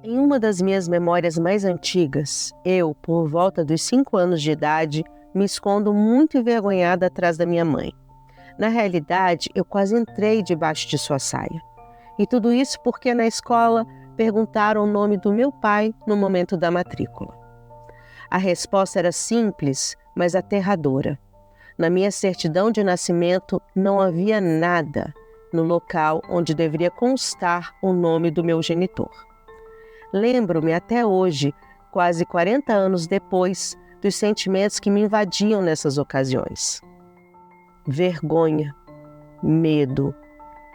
Em uma das minhas memórias mais antigas, eu, por volta dos 5 anos de idade, me escondo muito envergonhada atrás da minha mãe. Na realidade, eu quase entrei debaixo de sua saia. E tudo isso porque na escola perguntaram o nome do meu pai no momento da matrícula. A resposta era simples, mas aterradora. Na minha certidão de nascimento não havia nada no local onde deveria constar o nome do meu genitor. Lembro-me até hoje, quase 40 anos depois, dos sentimentos que me invadiam nessas ocasiões. Vergonha, medo,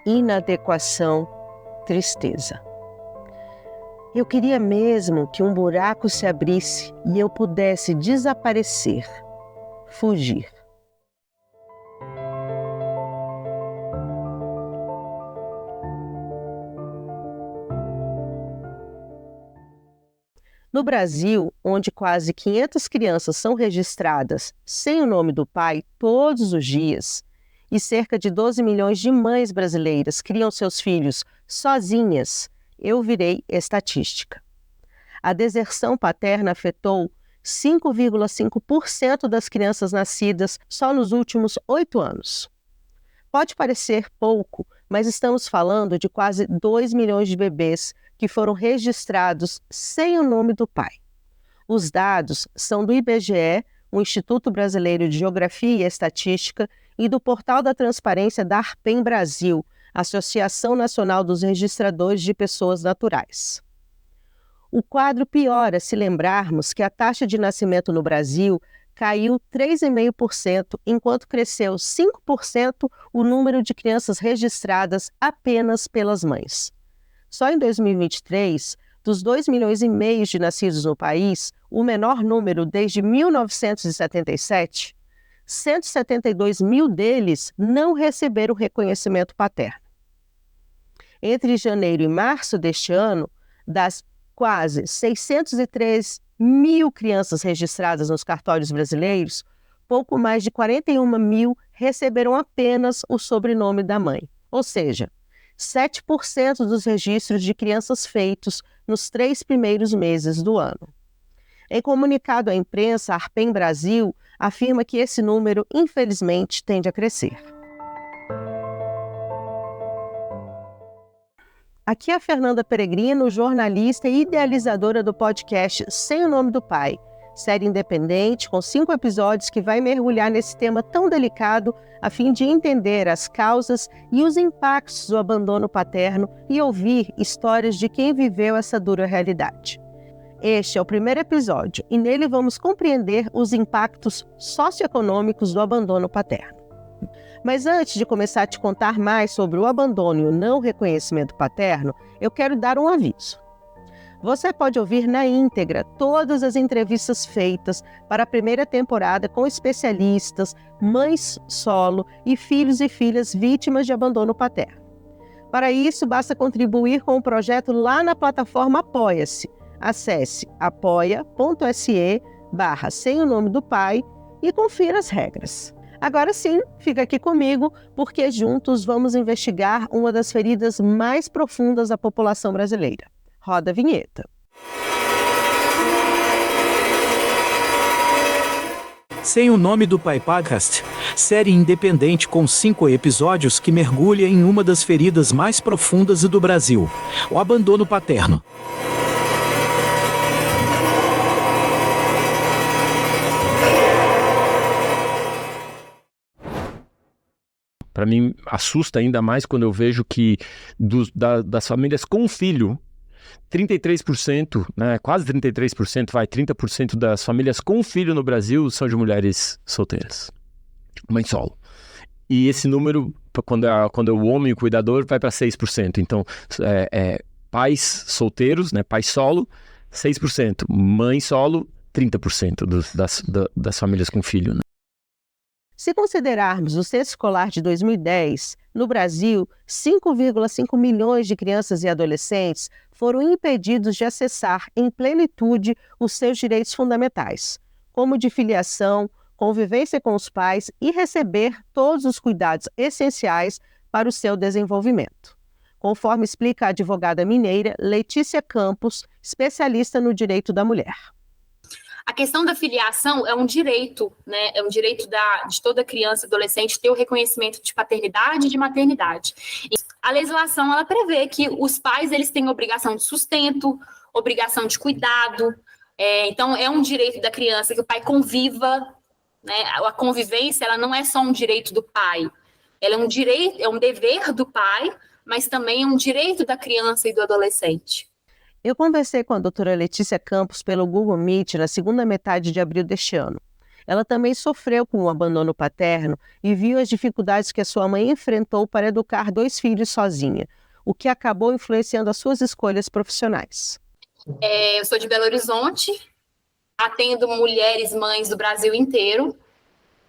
inadequação, tristeza. Eu queria mesmo que um buraco se abrisse e eu pudesse desaparecer, fugir. No Brasil, onde quase 500 crianças são registradas sem o nome do pai todos os dias, e cerca de 12 milhões de mães brasileiras criam seus filhos sozinhas, eu virei estatística. A deserção paterna afetou 5,5% das crianças nascidas só nos últimos 8 anos. Pode parecer pouco, mas estamos falando de quase 2 milhões de bebês que foram registrados sem o nome do pai. Os dados são do IBGE, o Instituto Brasileiro de Geografia e Estatística, e do Portal da Transparência da ARPEM Brasil, Associação Nacional dos Registradores de Pessoas Naturais. O quadro piora se lembrarmos que a taxa de nascimento no Brasil caiu 3,5%, enquanto cresceu 5% o número de crianças registradas apenas pelas mães. Só em 2023, dos 2,5 milhões de nascidos no país, o menor número desde 1977, 172 mil deles não receberam reconhecimento paterno. Entre janeiro e março deste ano, das quase 603 mil crianças registradas nos cartórios brasileiros, pouco mais de 41 mil receberam apenas o sobrenome da mãe, ou seja, 7% dos registros de crianças feitos nos 3 primeiros meses do ano. Em comunicado à imprensa, a ARPEM Brasil afirma que esse número, infelizmente, tende a crescer. Aqui é a Fernanda Peregrino, jornalista e idealizadora do podcast Sem o Nome do Pai, série independente com 5 episódios que vai mergulhar nesse tema tão delicado a fim de entender as causas e os impactos do abandono paterno e ouvir histórias de quem viveu essa dura realidade. Este é o primeiro episódio e nele vamos compreender os impactos socioeconômicos do abandono paterno. Mas antes de começar a te contar mais sobre o abandono e o não reconhecimento paterno, eu quero dar um aviso. Você pode ouvir na íntegra todas as entrevistas feitas para a primeira temporada com especialistas, mães solo e filhos e filhas vítimas de abandono paterno. Para isso, basta contribuir com o projeto lá na plataforma Apoia-se. Acesse apoia.se/sem o nome do pai e confira as regras. Agora sim, fica aqui comigo, porque juntos vamos investigar uma das feridas mais profundas da população brasileira. Roda a vinheta. Sem o Nome do Pai Podcast, série independente com 5 episódios que mergulha em uma das feridas mais profundas do Brasil, o abandono paterno. Para mim, assusta ainda mais quando eu vejo que das famílias com filho, 33%, né, quase 33%, 30% das famílias com filho no Brasil são de mulheres solteiras, mãe solo. E esse número, quando é o homem, o cuidador, vai para 6%. Então, pais solteiros, né, pai solo, 6%. Mãe solo, 30% das famílias com filho, né? Se considerarmos o censo escolar de 2010, no Brasil, 5,5 milhões de crianças e adolescentes foram impedidos de acessar em plenitude os seus direitos fundamentais, como de filiação, convivência com os pais e receber todos os cuidados essenciais para o seu desenvolvimento. conforme explica a advogada mineira Letícia Campos, especialista no direito da mulher. A questão da filiação é um direito, né? É um direito de toda criança e adolescente ter o reconhecimento de paternidade e de maternidade. E a legislação, ela prevê que os pais, eles têm obrigação de sustento, obrigação de cuidado. Então, é um direito da criança que o pai conviva, né? A convivência, ela não é só um direito do pai. Ela é um direito, é um dever do pai, mas também é um direito da criança e do adolescente. Eu conversei com a doutora Letícia Campos pelo Google Meet na segunda metade de abril deste ano. Ela também sofreu com o abandono paterno e viu as dificuldades que a sua mãe enfrentou para educar 2 filhos sozinha, o que acabou influenciando as suas escolhas profissionais. Eu sou de Belo Horizonte, atendo mulheres mães do Brasil inteiro,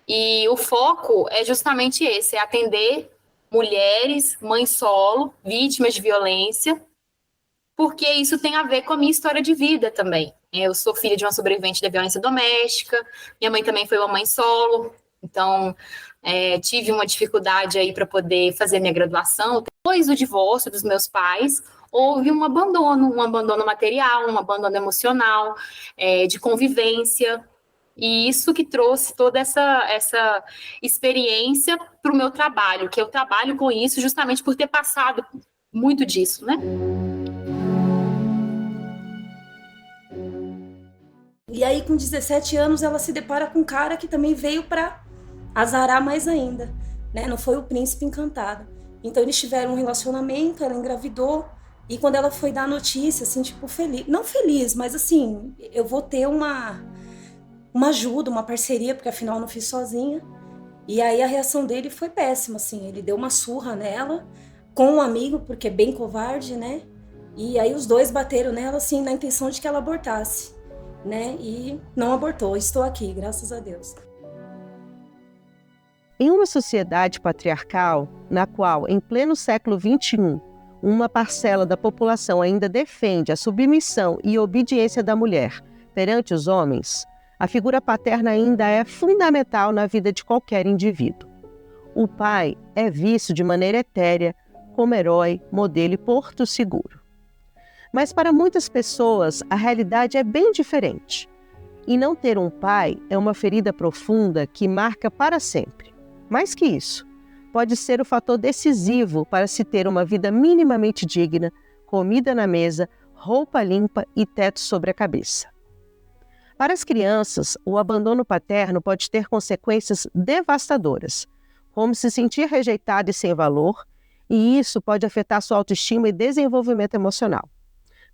e o foco é justamente esse, é atender mulheres, mães solo, vítimas de violência, porque isso tem a ver com a minha história de vida também. Eu sou filha de uma sobrevivente da violência doméstica, minha mãe também foi uma mãe solo, então tive uma dificuldade aí para poder fazer minha graduação. Depois do divórcio dos meus pais, houve um abandono material, um abandono emocional, de convivência, e isso que trouxe toda essa experiência para o meu trabalho, que eu trabalho com isso justamente por ter passado muito disso, né? E aí, com 17 anos, ela se depara com um cara que também veio para azarar mais ainda, né? Não foi o príncipe encantado. Então, eles tiveram um relacionamento, ela engravidou, e quando ela foi dar a notícia, assim, tipo, feliz. Não feliz, mas assim, eu vou ter uma ajuda, uma parceria, porque afinal eu não fiz sozinha. E aí a reação dele foi péssima, assim. Ele deu uma surra nela, com um amigo, porque é bem covarde, né? E aí os dois bateram nela, assim, na intenção de que ela abortasse, né? E não abortou. Estou aqui, graças a Deus. Em uma sociedade patriarcal, na qual, em pleno século XXI, uma parcela da população ainda defende a submissão e obediência da mulher perante os homens, a figura paterna ainda é fundamental na vida de qualquer indivíduo. O pai é visto de maneira etérea como herói, modelo e porto seguro. Mas para muitas pessoas, a realidade é bem diferente. E não ter um pai é uma ferida profunda que marca para sempre. Mais que isso, pode ser o fator decisivo para se ter uma vida minimamente digna, comida na mesa, roupa limpa e teto sobre a cabeça. Para as crianças, o abandono paterno pode ter consequências devastadoras, como se sentir rejeitado e sem valor, e isso pode afetar sua autoestima e desenvolvimento emocional.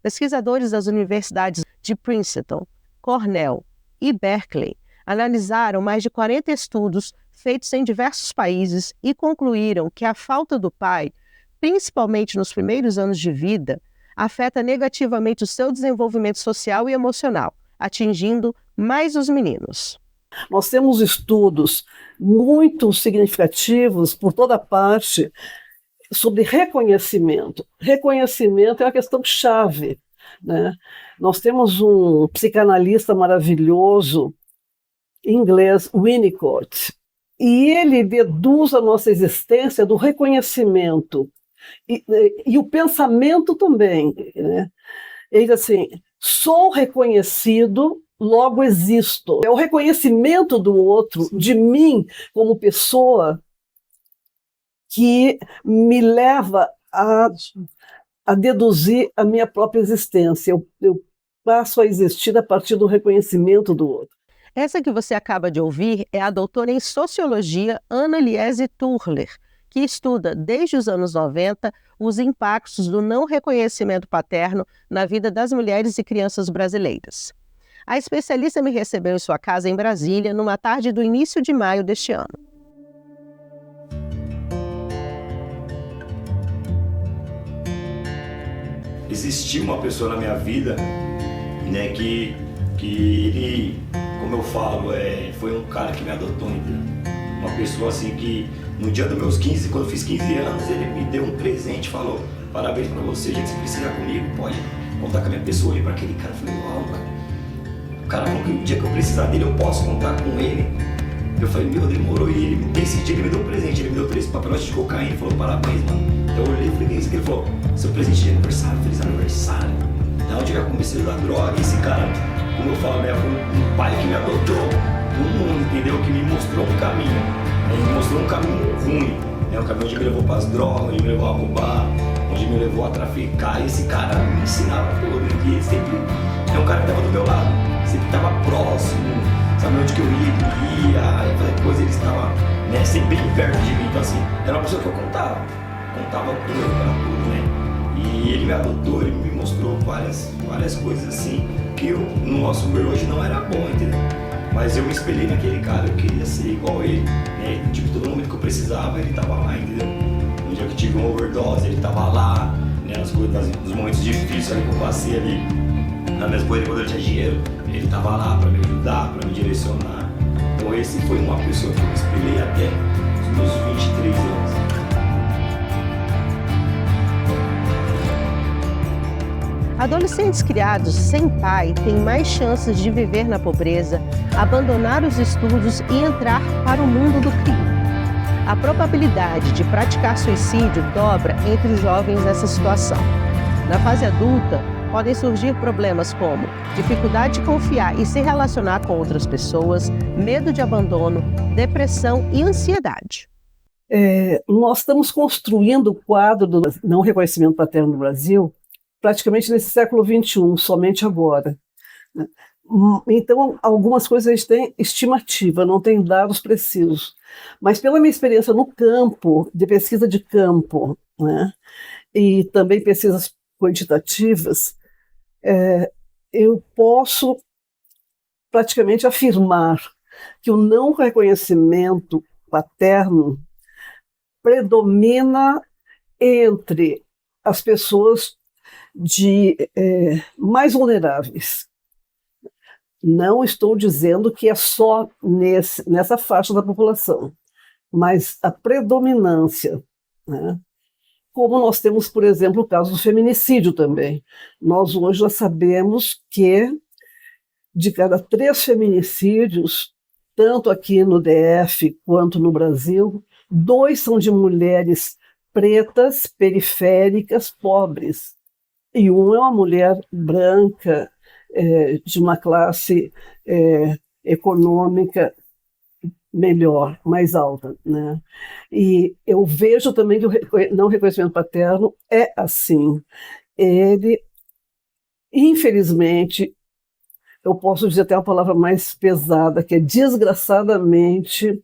Pesquisadores das universidades de Princeton, Cornell e Berkeley analisaram mais de 40 estudos feitos em diversos países e concluíram que a falta do pai, principalmente nos primeiros anos de vida, afeta negativamente o seu desenvolvimento social e emocional, atingindo mais os meninos. Nós temos estudos muito significativos por toda parte sobre reconhecimento. Reconhecimento é uma questão chave, né? Nós temos um psicanalista maravilhoso, inglês, Winnicott, e ele deduz a nossa existência do reconhecimento e o pensamento também, né? Ele diz assim: sou reconhecido, logo existo. É o reconhecimento do outro, de mim como pessoa, que me leva a deduzir a minha própria existência. Eu passo a existir a partir do reconhecimento do outro. Essa que você acaba de ouvir é a doutora em Sociologia Ana Liese Turler, que estuda desde os anos 90 os impactos do não reconhecimento paterno na vida das mulheres e crianças brasileiras. A especialista me recebeu em sua casa em Brasília numa tarde do início de maio deste ano. Existia uma pessoa na minha vida, né, que ele, como eu falo, foi um cara que me adotou, uma pessoa assim que no dia dos meus 15, quando eu fiz 15 anos, ele me deu um presente, falou: parabéns pra você, gente, se precisar comigo, pode contar com a minha pessoa. Eu olhei pra aquele cara e falei: uau, mano. O cara falou que o dia que eu precisar dele, eu posso contar com ele. Eu falei: meu, demorou. E ele, nesse dia ele me deu um presente, ele me deu 3 papelotes de cocaína e falou: parabéns, mano. Eu olhei e falei, que é isso? Que ele falou, seu presente de aniversário, feliz aniversário. Da onde eu comecei a usar droga? Esse cara, como eu falo, né, foi um pai que me adotou no mundo, entendeu? Que me mostrou um caminho. Ele me mostrou um caminho ruim, né? Um caminho onde me levou para as drogas, onde me levou a roubar, onde me levou a traficar. E esse cara me ensinava tudo, que ele sempre é um cara que estava do meu lado, sempre estava próximo, sabe onde que eu ia fazer coisa, ele estava, né, sempre bem perto de mim. Então assim, era uma pessoa que eu contava com ele para tudo, né? E ele me adotou, ele me mostrou várias coisas assim, que eu, no nosso ver hoje não era bom, entendeu? Mas eu me espelhei naquele cara, eu queria ser igual a ele, né? Tipo, todo momento que eu precisava, ele tava lá, entendeu? No dia que tive uma overdose, ele tava lá, né? Nos momentos difíceis ali que eu passei ali, nas minhas coisas, quando eu tinha dinheiro, ele tava lá pra me ajudar, pra me direcionar. Então esse foi uma pessoa que eu me espelhei até os meus 23 anos. Adolescentes criados sem pai têm mais chances de viver na pobreza, abandonar os estudos e entrar para o mundo do crime. A probabilidade de praticar suicídio dobra entre os jovens nessa situação. Na fase adulta, podem surgir problemas como dificuldade de confiar e se relacionar com outras pessoas, medo de abandono, depressão e ansiedade. Nós estamos construindo o quadro do não reconhecimento paterno no Brasil praticamente nesse século XXI, somente agora. Então, algumas coisas a gente tem estimativa, não tem dados precisos. Mas pela minha experiência no campo, de pesquisa de campo, né, e também pesquisas quantitativas, eu posso praticamente afirmar que o não reconhecimento paterno predomina entre as pessoas mais vulneráveis. Não estou dizendo que é só nessa faixa da população, mas a predominância, né? Como nós temos, por exemplo, o caso do feminicídio também. Nós hoje já sabemos que de cada 3 feminicídios, tanto aqui no DF quanto no Brasil, 2 são de mulheres pretas, periféricas, pobres. E um é uma mulher branca, de uma classe econômica melhor, mais alta, né? E eu vejo também que o não reconhecimento paterno é assim. Ele, infelizmente, eu posso dizer até uma palavra mais pesada, que é desgraçadamente,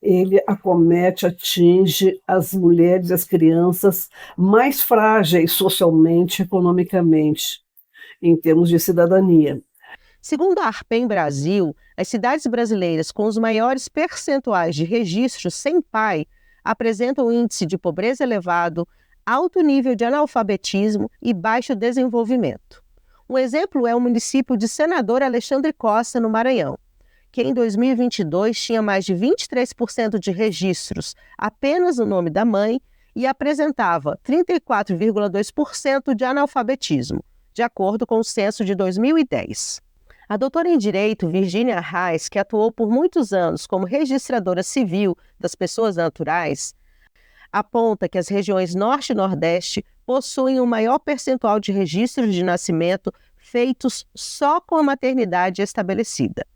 ele atinge as mulheres e as crianças mais frágeis socialmente, economicamente, em termos de cidadania. Segundo a Arpem Brasil, as cidades brasileiras com os maiores percentuais de registros sem pai apresentam um índice de pobreza elevado, alto nível de analfabetismo e baixo desenvolvimento. Um exemplo é o município de Senador Alexandre Costa, no Maranhão, que em 2022 tinha mais de 23% de registros apenas no nome da mãe e apresentava 34,2% de analfabetismo, de acordo com o censo de 2010. A doutora em Direito Virgínia Reis, que atuou por muitos anos como registradora civil das pessoas naturais, aponta que as regiões Norte e Nordeste possuem o maior percentual de registros de nascimento feitos só com a maternidade estabelecida.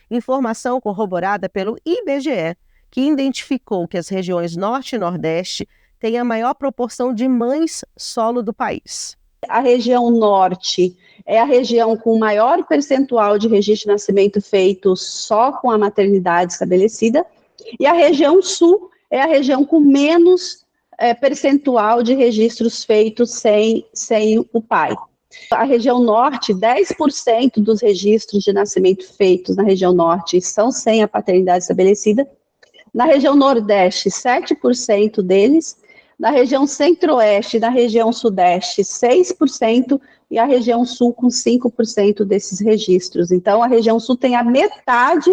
Informação corroborada pelo IBGE, que identificou que as regiões Norte e Nordeste têm a maior proporção de mães solo do país. A região Norte é a região com maior percentual de registro de nascimento feito só com a maternidade estabelecida, e a região Sul é a região com menos percentual de registros feitos sem o pai. A região Norte, 10% dos registros de nascimento feitos na região Norte são sem a paternidade estabelecida. Na região Nordeste, 7% deles. Na região Centro-Oeste e na região Sudeste, 6%. E a região Sul com 5% desses registros. Então, a região Sul tem a metade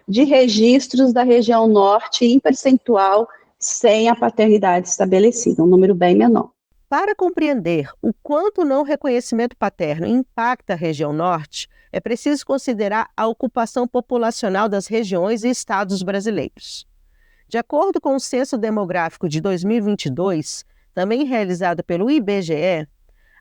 de registros da região Norte em percentual sem a paternidade estabelecida, um número bem menor. Para compreender o quanto o não reconhecimento paterno impacta a região Norte, é preciso considerar a ocupação populacional das regiões e estados brasileiros. De acordo com o Censo Demográfico de 2022, também realizada pelo IBGE,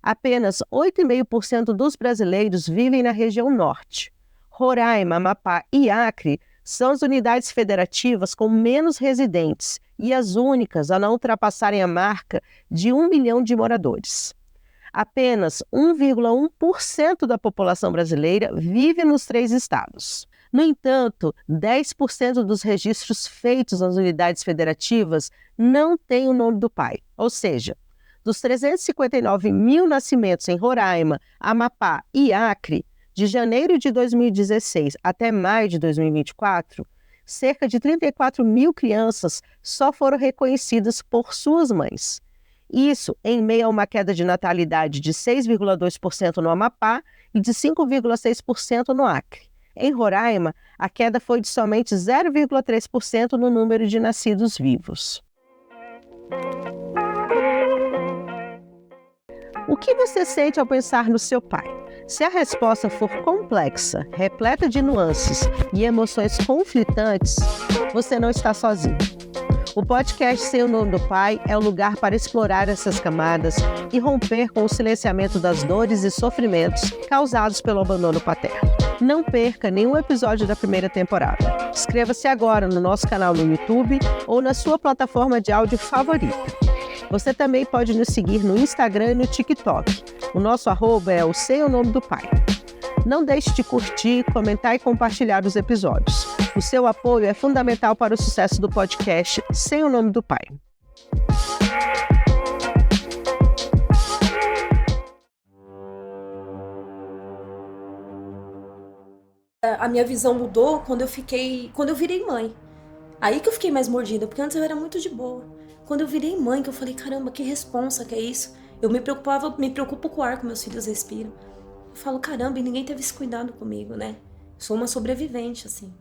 apenas 8,5% dos brasileiros vivem na região norte. Roraima, Amapá e Acre são as unidades federativas com menos residentes e as únicas a não ultrapassarem a marca de 1 milhão de moradores. Apenas 1,1% da população brasileira vive nos 3 estados. No entanto, 10% dos registros feitos nas unidades federativas não têm o nome do pai, ou seja, dos 359 mil nascimentos em Roraima, Amapá e Acre, de janeiro de 2016 até maio de 2024, cerca de 34 mil crianças só foram reconhecidas por suas mães. Isso em meio a uma queda de natalidade de 6,2% no Amapá e de 5,6% no Acre. Em Roraima, a queda foi de somente 0,3% no número de nascidos vivos. O que você sente ao pensar no seu pai? Se a resposta for complexa, repleta de nuances e emoções conflitantes, você não está sozinho. O podcast Sem o Nome do Pai é o lugar para explorar essas camadas e romper com o silenciamento das dores e sofrimentos causados pelo abandono paterno. Não perca nenhum episódio da primeira temporada. Inscreva-se agora no nosso canal no YouTube ou na sua plataforma de áudio favorita. Você também pode nos seguir no Instagram e no TikTok. O nosso @ é o Sem o Nome do Pai. Não deixe de curtir, comentar e compartilhar os episódios. O seu apoio é fundamental para o sucesso do podcast Sem o Nome do Pai. A minha visão mudou quando eu virei mãe. Aí que eu fiquei mais mordida, porque antes eu era muito de boa. Quando eu virei mãe, que eu falei, caramba, que responsa que é isso? Eu me preocupo com o ar que meus filhos respiram. Eu falo, caramba, e ninguém teve esse cuidado comigo, né? Sou uma sobrevivente, assim.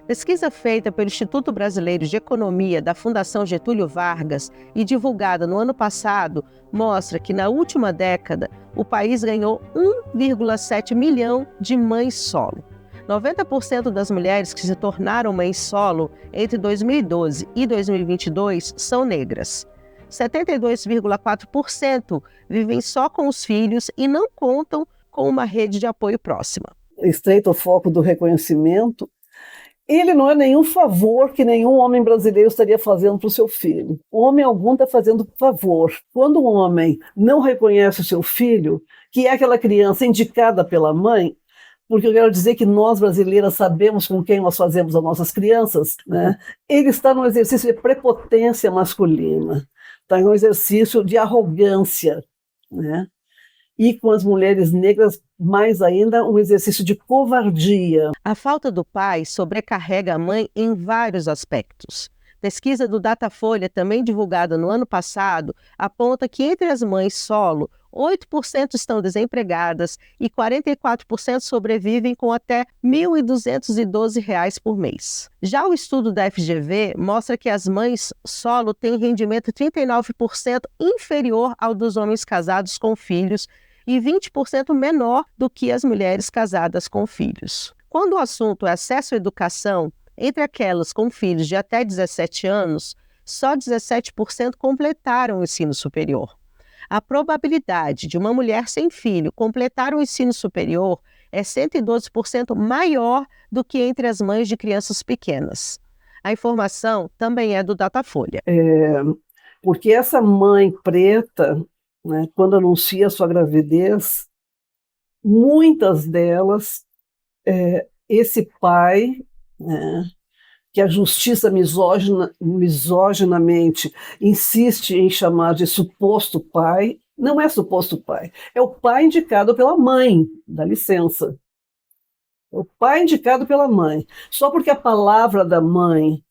Pesquisa feita pelo Instituto Brasileiro de Economia da Fundação Getúlio Vargas e divulgada no ano passado mostra que na última década o país ganhou 1,7 milhão de mães solo. 90% das mulheres que se tornaram mães solo entre 2012 e 2022 são negras. 72,4% vivem só com os filhos e não contam com uma rede de apoio próxima. Estreito o foco do reconhecimento, ele não é nenhum favor que nenhum homem brasileiro estaria fazendo para o seu filho. Homem algum está fazendo favor. Quando um homem não reconhece o seu filho, que é aquela criança indicada pela mãe, porque eu quero dizer que nós brasileiras sabemos com quem nós fazemos as nossas crianças, né? Ele está num exercício de prepotência masculina, está em um exercício de arrogância, né? E com as mulheres negras, mais ainda, um exercício de covardia. A falta do pai sobrecarrega a mãe em vários aspectos. Pesquisa do Datafolha, também divulgada no ano passado, aponta que entre as mães solo, 8% estão desempregadas e 44% sobrevivem com até R$ 1.212 por mês. Já o estudo da FGV mostra que as mães solo têm rendimento 39% inferior ao dos homens casados com filhos e 20% menor do que as mulheres casadas com filhos. Quando o assunto é acesso à educação, entre aquelas com filhos de até 17 anos, só 17% completaram o ensino superior. A probabilidade de uma mulher sem filho completar o ensino superior é 112% maior do que entre as mães de crianças pequenas. A informação também é do Datafolha. Porque essa mãe preta, né, quando anuncia sua gravidez, muitas delas, esse pai, né, que a justiça misoginamente insiste em chamar de suposto pai, não é suposto pai, é o pai indicado pela mãe, dá licença. É o pai indicado pela mãe. Só porque a palavra da mãe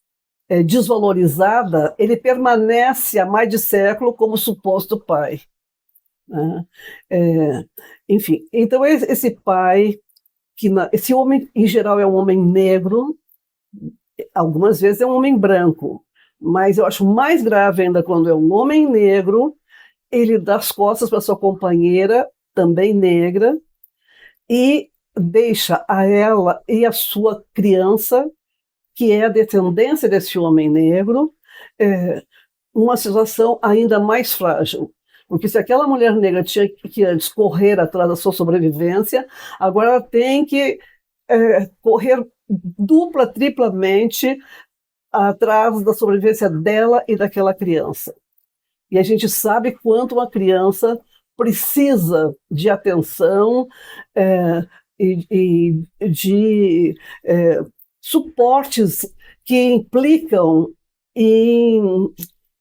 é desvalorizada, ele permanece há mais de século como suposto pai. Né? Enfim, então esse pai, esse homem em geral é um homem negro, algumas vezes é um homem branco, mas eu acho mais grave ainda quando é um homem negro, ele dá as costas para sua companheira, também negra, e deixa a ela e a sua criança, que é a descendência desse homem negro, uma situação ainda mais frágil. Porque se aquela mulher negra tinha que antes correr atrás da sua sobrevivência, agora ela tem que correr dupla, triplamente atrás da sobrevivência dela e daquela criança. E a gente sabe quanto uma criança precisa de atenção e de suportes que implicam em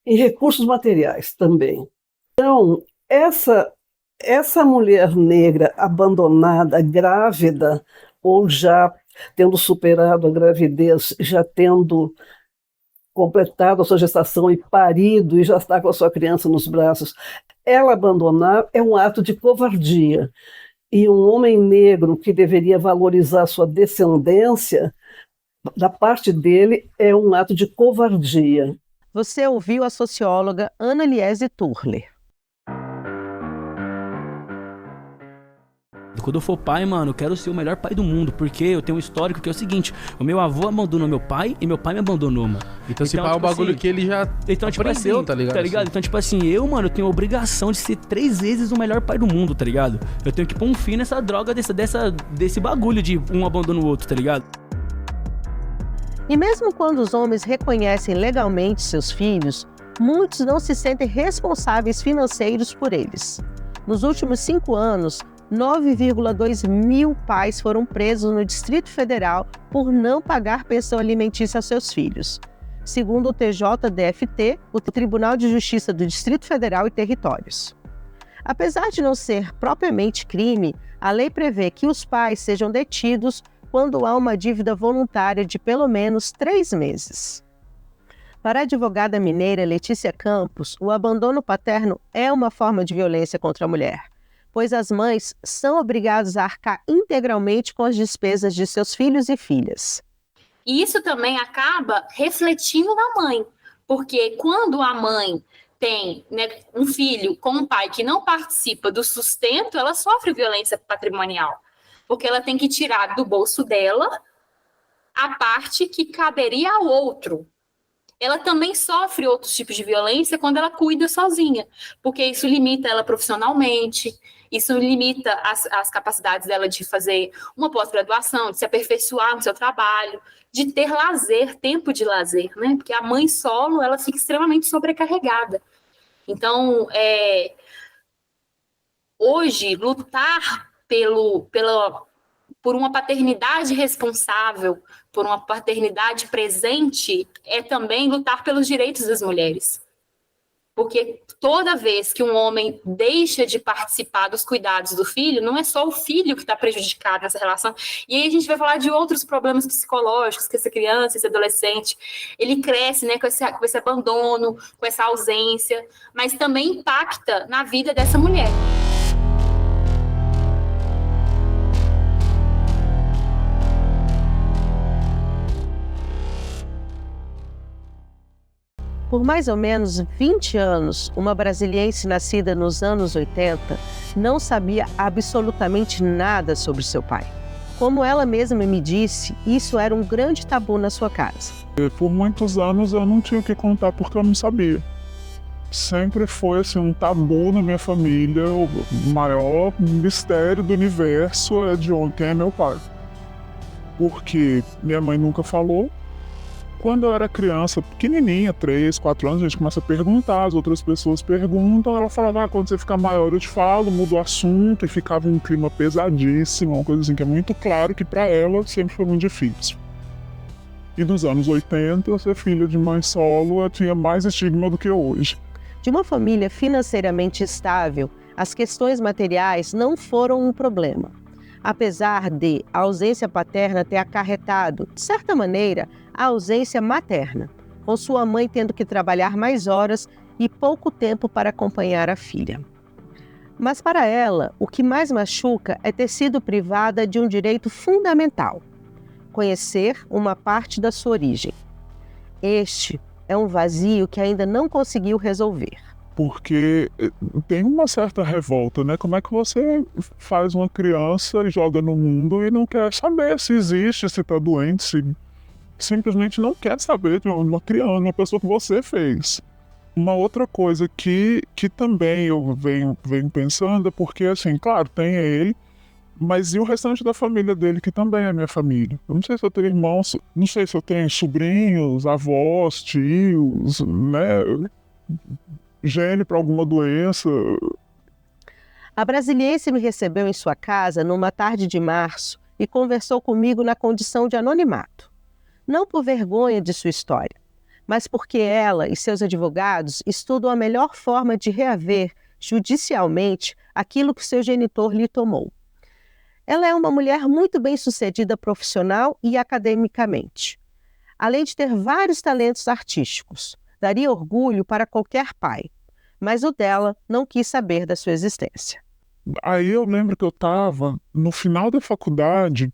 recursos materiais também. Então, essa mulher negra abandonada, grávida, ou já tendo superado a gravidez, já tendo completado a sua gestação e parido e já está com a sua criança nos braços, ela abandonar é um ato de covardia. E um homem negro que deveria valorizar sua descendência, da parte dele, é um ato de covardia. Você ouviu a socióloga Ana Liese Turler. Quando eu for pai, mano, eu quero ser o melhor pai do mundo, porque eu tenho um histórico que é o seguinte: o meu avô abandonou meu pai e meu pai me abandonou, mano. Então se pá é um bagulho que ele já aprendeu, tá ligado? Então, tipo assim, eu tenho a obrigação de ser 3 vezes o melhor pai do mundo, tá ligado? Eu tenho que pôr um fim nessa droga, desse bagulho de um abandona o outro, tá ligado? E mesmo quando os homens reconhecem legalmente seus filhos, muitos não se sentem responsáveis financeiros por eles. Nos últimos 5 anos, 9,2 mil pais foram presos no Distrito Federal por não pagar pensão alimentícia aos seus filhos, segundo o TJDFT, o Tribunal de Justiça do Distrito Federal e Territórios. Apesar de não ser propriamente crime, a lei prevê que os pais sejam detidos quando há uma dívida voluntária de pelo menos 3 meses. Para a advogada mineira Letícia Campos, o abandono paterno é uma forma de violência contra a mulher, pois as mães são obrigadas a arcar integralmente com as despesas de seus filhos e filhas. E isso também acaba refletindo na mãe, porque quando a mãe tem, né, um filho com um pai que não participa do sustento, ela sofre violência patrimonial, porque ela tem que tirar do bolso dela a parte que caberia ao outro. Ela também sofre outros tipos de violência quando ela cuida sozinha, porque isso limita ela profissionalmente, isso limita as capacidades dela de fazer uma pós-graduação, de se aperfeiçoar no seu trabalho, de ter lazer, tempo de lazer, né? Porque a mãe solo, ela fica extremamente sobrecarregada. Então, hoje, lutar por uma paternidade responsável, por uma paternidade presente, é também lutar pelos direitos das mulheres. Porque toda vez que um homem deixa de participar dos cuidados do filho, não é só o filho que está prejudicado nessa relação. E aí a gente vai falar de outros problemas psicológicos que essa criança, esse adolescente, ele cresce, né, com esse abandono, com essa ausência, mas também impacta na vida dessa mulher. Por mais ou menos 20 anos, uma brasiliense nascida nos anos 80 não sabia absolutamente nada sobre seu pai. Como ela mesma me disse, isso era um grande tabu na sua casa. Por muitos anos eu não tinha o que contar porque eu não sabia. Sempre foi assim, um tabu na minha família. O maior mistério do universo é de quem é meu pai. Porque minha mãe nunca falou. Quando eu era criança, pequenininha, 3, 4 anos, a gente começa a perguntar, as outras pessoas perguntam, ela falava, quando você ficar maior eu te falo, muda o assunto, e ficava um clima pesadíssimo, uma coisa assim que é muito claro que para ela sempre foi muito difícil. E nos anos 80, ser filha de mãe solo tinha mais estigma do que hoje. De uma família financeiramente estável, as questões materiais não foram um problema. Apesar de a ausência paterna ter acarretado, de certa maneira, a ausência materna, com sua mãe tendo que trabalhar mais horas e pouco tempo para acompanhar a filha. Mas para ela, o que mais machuca é ter sido privada de um direito fundamental: conhecer uma parte da sua origem. Este é um vazio que ainda não conseguiu resolver. Porque tem uma certa revolta, né? Como é que você faz uma criança e joga no mundo e não quer saber se existe, se tá doente, se simplesmente não quer saber de uma criança, uma pessoa que você fez. Uma outra coisa que também eu venho pensando é porque, assim, claro, tem ele, mas e o restante da família dele, que também é minha família? Eu não sei se eu tenho irmãos, não sei se eu tenho sobrinhos, avós, tios, né? Gene para alguma doença. A brasiliense me recebeu em sua casa numa tarde de março e conversou comigo na condição de anonimato. Não por vergonha de sua história, mas porque ela e seus advogados estudam a melhor forma de reaver judicialmente aquilo que seu genitor lhe tomou. Ela é uma mulher muito bem-sucedida profissional e academicamente, além de ter vários talentos artísticos. Daria orgulho para qualquer pai, mas o dela não quis saber da sua existência. Aí eu lembro que eu estava no final da faculdade,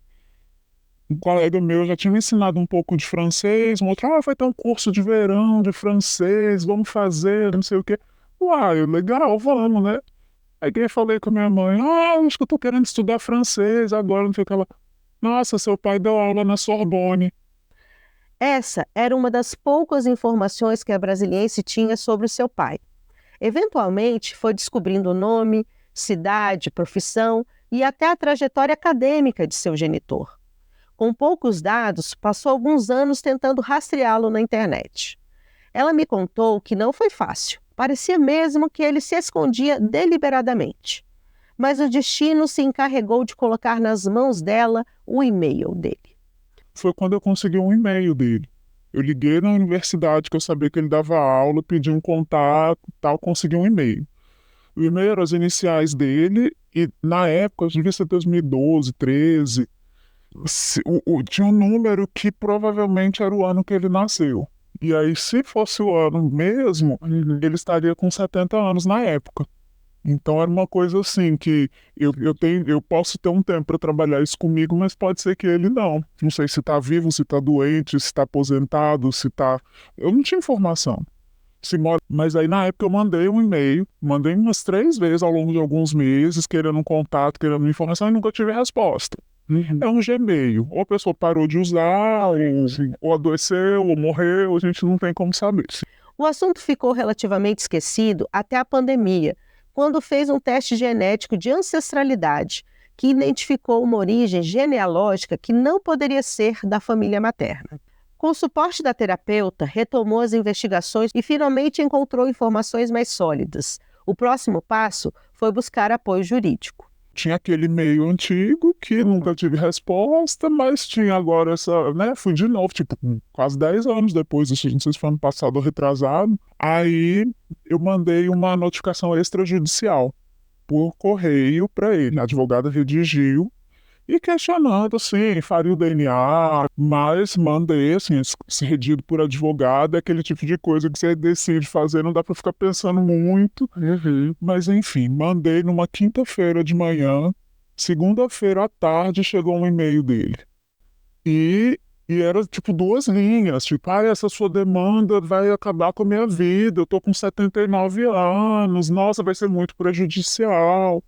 um colega meu já tinha me ensinado um pouco de francês, um outro, vai ter um curso de verão de francês, vamos fazer, não sei o quê. Uai, legal, vamos, né? Aí que eu falei com a minha mãe, acho que eu tô querendo estudar francês agora, não sei o que ela. Nossa, seu pai deu aula na Sorbonne. Essa era uma das poucas informações que a brasiliense tinha sobre o seu pai. Eventualmente, foi descobrindo o nome, cidade, profissão e até a trajetória acadêmica de seu genitor. Com poucos dados, passou alguns anos tentando rastreá-lo na internet. Ela me contou que não foi fácil. Parecia mesmo que ele se escondia deliberadamente. Mas o destino se encarregou de colocar nas mãos dela o e-mail dele. Foi quando eu consegui um e-mail dele. Eu liguei na universidade, que eu sabia que ele dava aula, pedi um contato e tal, consegui um e-mail. O e-mail eram as iniciais dele e, na época, devia ser 2012, 13, tinha um número que provavelmente era o ano que ele nasceu. E aí, se fosse o ano mesmo, ele estaria com 70 anos na época. Então era uma coisa assim que eu posso ter um tempo para trabalhar isso comigo, mas pode ser que ele não. Não sei se está vivo, se está doente, se está aposentado, se está. Eu não tinha informação. Mas aí na época eu mandei um e-mail, mandei umas 3 vezes ao longo de alguns meses, querendo um contato, querendo informação, e nunca tive resposta. É um Gmail. Ou a pessoa parou de usar, ou adoeceu, ou morreu, a gente não tem como saber. O assunto ficou relativamente esquecido até a pandemia, quando fez um teste genético de ancestralidade, que identificou uma origem genealógica que não poderia ser da família materna. Com o suporte da terapeuta, retomou as investigações e finalmente encontrou informações mais sólidas. O próximo passo foi buscar apoio jurídico. Tinha aquele e-mail antigo que nunca tive resposta, mas tinha agora essa, né? Fui de novo, quase 10 anos depois, isso não sei se foi ano passado ou retrasado. Aí eu mandei uma notificação extrajudicial por correio para ele. A advogada redigiu e questionando, assim, faria o DNA, mas mandei, assim, redigido por advogado, é aquele tipo de coisa que você decide fazer, não dá para ficar pensando muito. Mas, enfim, mandei numa quinta-feira de manhã, segunda-feira à tarde chegou um e-mail dele. E era, 2 linhas, essa sua demanda vai acabar com a minha vida, eu tô com 79 anos, nossa, vai ser muito prejudicial.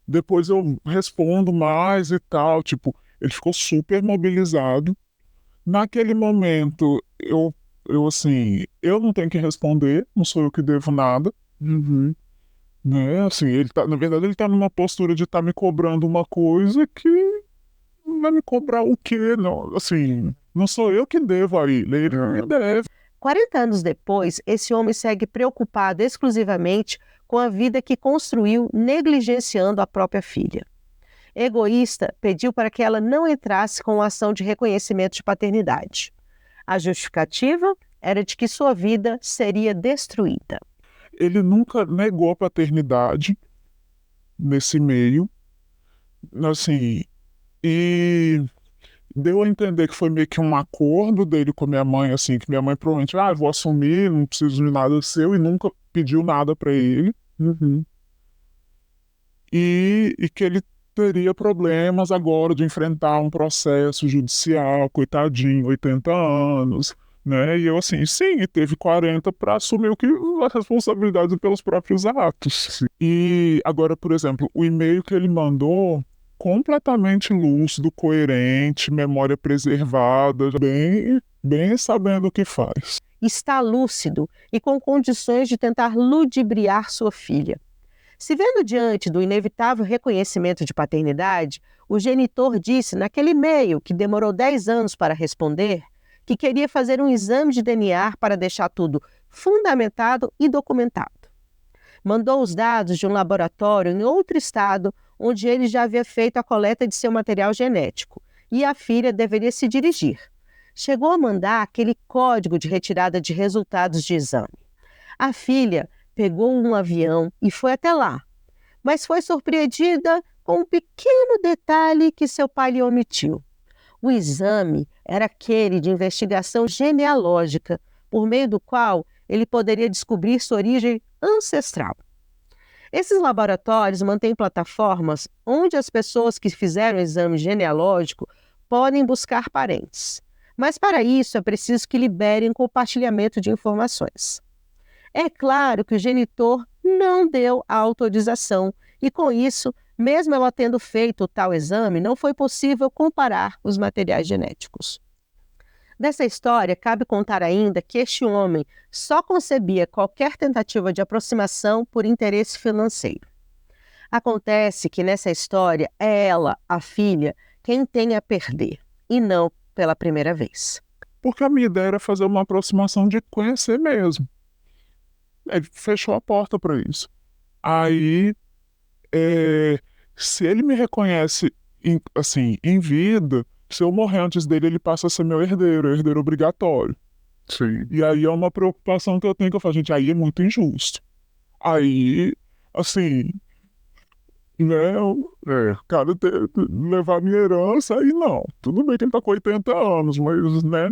Depois eu respondo mais e tal, ele ficou super mobilizado. Naquele momento, eu não tenho que responder, não sou eu que devo nada. Né? Assim, na verdade, ele tá numa postura de estar me cobrando uma coisa que não vai me cobrar o quê? Não, assim, não sou eu que devo a ele me deve. 40 anos depois, esse homem segue preocupado exclusivamente com a vida que construiu negligenciando a própria filha. Egoísta, pediu para que ela não entrasse com a ação de reconhecimento de paternidade. A justificativa era de que sua vida seria destruída. Ele nunca negou a paternidade nesse meio, assim, e deu a entender que foi meio que um acordo dele com a minha mãe, assim, que minha mãe provavelmente, eu vou assumir, não preciso de nada seu, e nunca pediu nada para ele. E que ele teria problemas agora de enfrentar um processo judicial, coitadinho, 80 anos, né? E eu assim, sim, e teve 40 para assumir as responsabilidades pelos próprios atos. E agora, por exemplo, o e-mail que ele mandou, bem sabendo o que faz. Está lúcido e com condições de tentar ludibriar sua filha. Se vendo diante do inevitável reconhecimento de paternidade, o genitor disse naquele e-mail, que demorou 10 anos para responder, que queria fazer um exame de DNA para deixar tudo fundamentado e documentado. Mandou os dados de um laboratório em outro estado, onde ele já havia feito a coleta de seu material genético, e a filha deveria se dirigir. Chegou a mandar aquele código de retirada de resultados de exame. A filha pegou um avião e foi até lá, mas foi surpreendida com um pequeno detalhe que seu pai lhe omitiu. O exame era aquele de investigação genealógica, por meio do qual ele poderia descobrir sua origem ancestral. Esses laboratórios mantêm plataformas onde as pessoas que fizeram o exame genealógico podem buscar parentes. Mas para isso é preciso que liberem compartilhamento de informações. É claro que o genitor não deu a autorização e, com isso, mesmo ela tendo feito tal exame, não foi possível comparar os materiais genéticos. Dessa história, cabe contar ainda que este homem só concebia qualquer tentativa de aproximação por interesse financeiro. Acontece que nessa história é ela, a filha, quem tem a perder, e não pela primeira vez. Porque a minha ideia era fazer uma aproximação de conhecer mesmo. Ele fechou a porta para isso. Aí, se ele me reconhece em vida, se eu morrer antes dele, ele passa a ser meu herdeiro obrigatório. Sim. E aí é uma preocupação que eu tenho, que eu falo, gente, aí é muito injusto. Aí, assim, né, cara, levar minha herança, aí não. Tudo bem que ele tá com 80 anos, mas, né,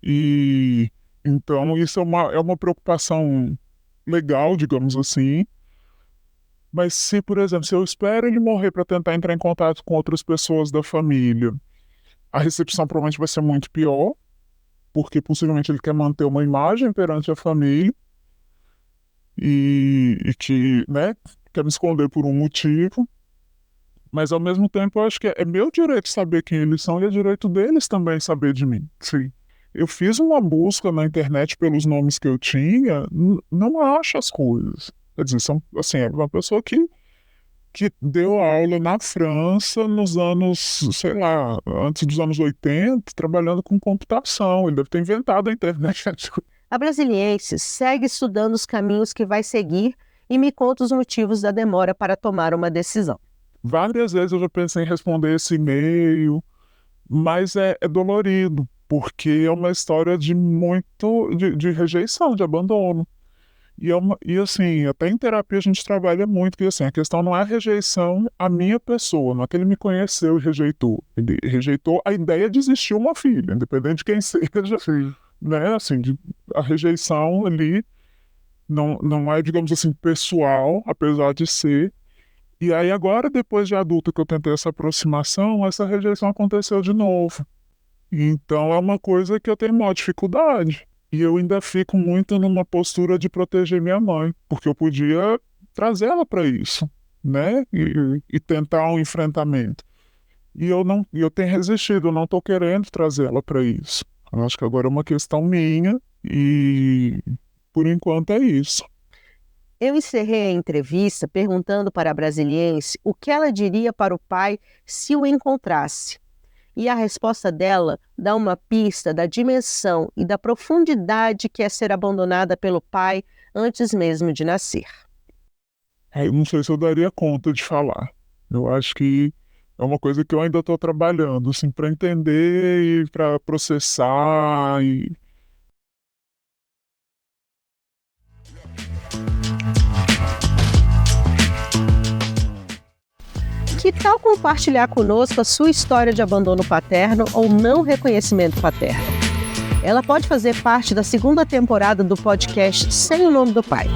e então isso é uma preocupação legal, digamos assim. Mas se, por exemplo, se eu espero ele morrer para tentar entrar em contato com outras pessoas da família, a recepção provavelmente vai ser muito pior, porque possivelmente ele quer manter uma imagem perante a família e que, né, quer me esconder por um motivo. Mas ao mesmo tempo eu acho que é meu direito saber quem eles são e é direito deles também saber de mim. Sim. Eu fiz uma busca na internet pelos nomes que eu tinha, não acho as coisas. Quer dizer, assim, é uma pessoa que deu aula na França nos anos, sei lá, antes dos anos 80, trabalhando com computação. Ele deve ter inventado a internet. A Brasiliense segue estudando os caminhos que vai seguir e me conta os motivos da demora para tomar uma decisão. Várias vezes eu já pensei em responder esse e-mail, mas é dolorido, porque é uma história de rejeição, de abandono. E assim, até em terapia a gente trabalha muito que assim, a questão não é a rejeição à minha pessoa, não é que ele me conheceu e rejeitou. Ele rejeitou a ideia de existir uma filha, independente de quem seja. Sim. Né? Assim, a rejeição ali não é, digamos assim, pessoal, apesar de ser. E aí agora, depois de adulto que eu tentei essa aproximação, essa rejeição aconteceu de novo. Então é uma coisa que eu tenho maior dificuldade. E eu ainda fico muito numa postura de proteger minha mãe, porque eu podia trazer ela para isso, né? E tentar um enfrentamento. E eu tenho resistido, eu não estou querendo trazer ela para isso. Eu acho que agora é uma questão minha e por enquanto é isso. Eu encerrei a entrevista perguntando para a brasiliense o que ela diria para o pai se o encontrasse. E a resposta dela dá uma pista da dimensão e da profundidade que é ser abandonada pelo pai antes mesmo de nascer. Eu não sei se eu daria conta de falar. Eu acho que é uma coisa que eu ainda estou trabalhando, assim, para entender e para processar. Que tal compartilhar conosco a sua história de abandono paterno ou não reconhecimento paterno? Ela pode fazer parte da segunda temporada do podcast Sem o Nome do Pai.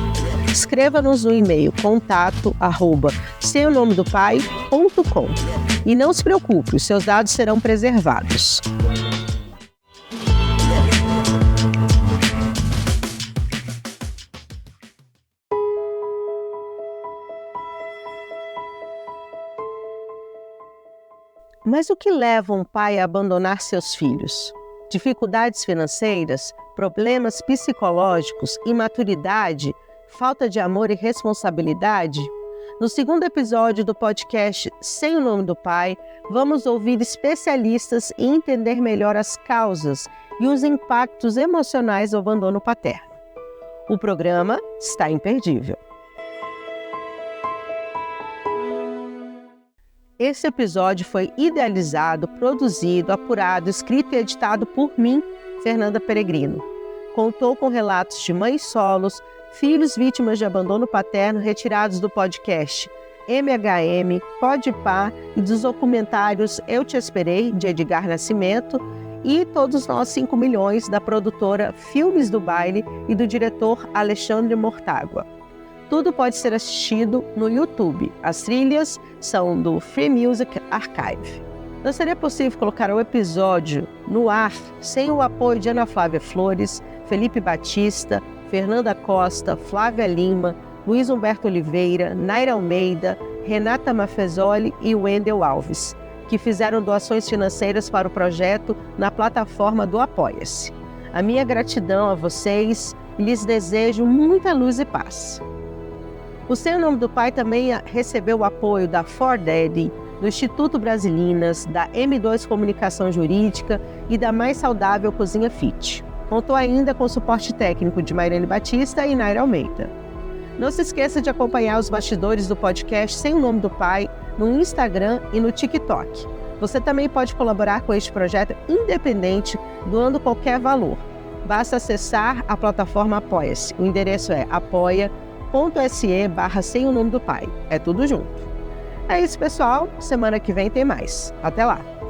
Escreva-nos no e-mail contato@semonomedopai.com. E não se preocupe, os seus dados serão preservados. Mas o que leva um pai a abandonar seus filhos? dificuldades financeiras, problemas psicológicos, imaturidade, falta de amor e responsabilidade? No segundo episódio do podcast Sem o Nome do Pai, vamos ouvir especialistas e entender melhor as causas e os impactos emocionais do abandono paterno. O programa está imperdível. Esse episódio foi idealizado, produzido, apurado, escrito e editado por mim, Fernanda Peregrino. Contou com relatos de mães solos, filhos vítimas de abandono paterno retirados do podcast MHM, Podpah e dos documentários Eu Te Esperei, de Edgar Nascimento, e Todos Nós 5 Milhões, da produtora Filmes do Baile e do diretor Alexandre Mortágua. Tudo pode ser assistido no YouTube. As trilhas são do Free Music Archive. Não seria possível colocar o episódio no ar sem o apoio de Ana Flávia Flores, Felipe Batista, Fernanda Costa, Flávia Lima, Luiz Humberto Oliveira, Naira Almeida, Renata Maffezoli e Wendel Alves, que fizeram doações financeiras para o projeto na plataforma do Apoia-se. A minha gratidão a vocês e lhes desejo muita luz e paz. O Sem o Nome do Pai também recebeu o apoio da For Daddy, do Instituto Brasilinas, da M2 Comunicação Jurídica e da Mais Saudável Cozinha Fit. Contou ainda com o suporte técnico de Mairene Batista e Naira Almeida. Não se esqueça de acompanhar os bastidores do podcast Sem o Nome do Pai no Instagram e no TikTok. Você também pode colaborar com este projeto independente, doando qualquer valor. Basta acessar a plataforma Apoia-se. O endereço é apoia.se/Sem o Nome do Pai. É tudo junto. É isso, pessoal. Semana que vem tem mais. Até lá!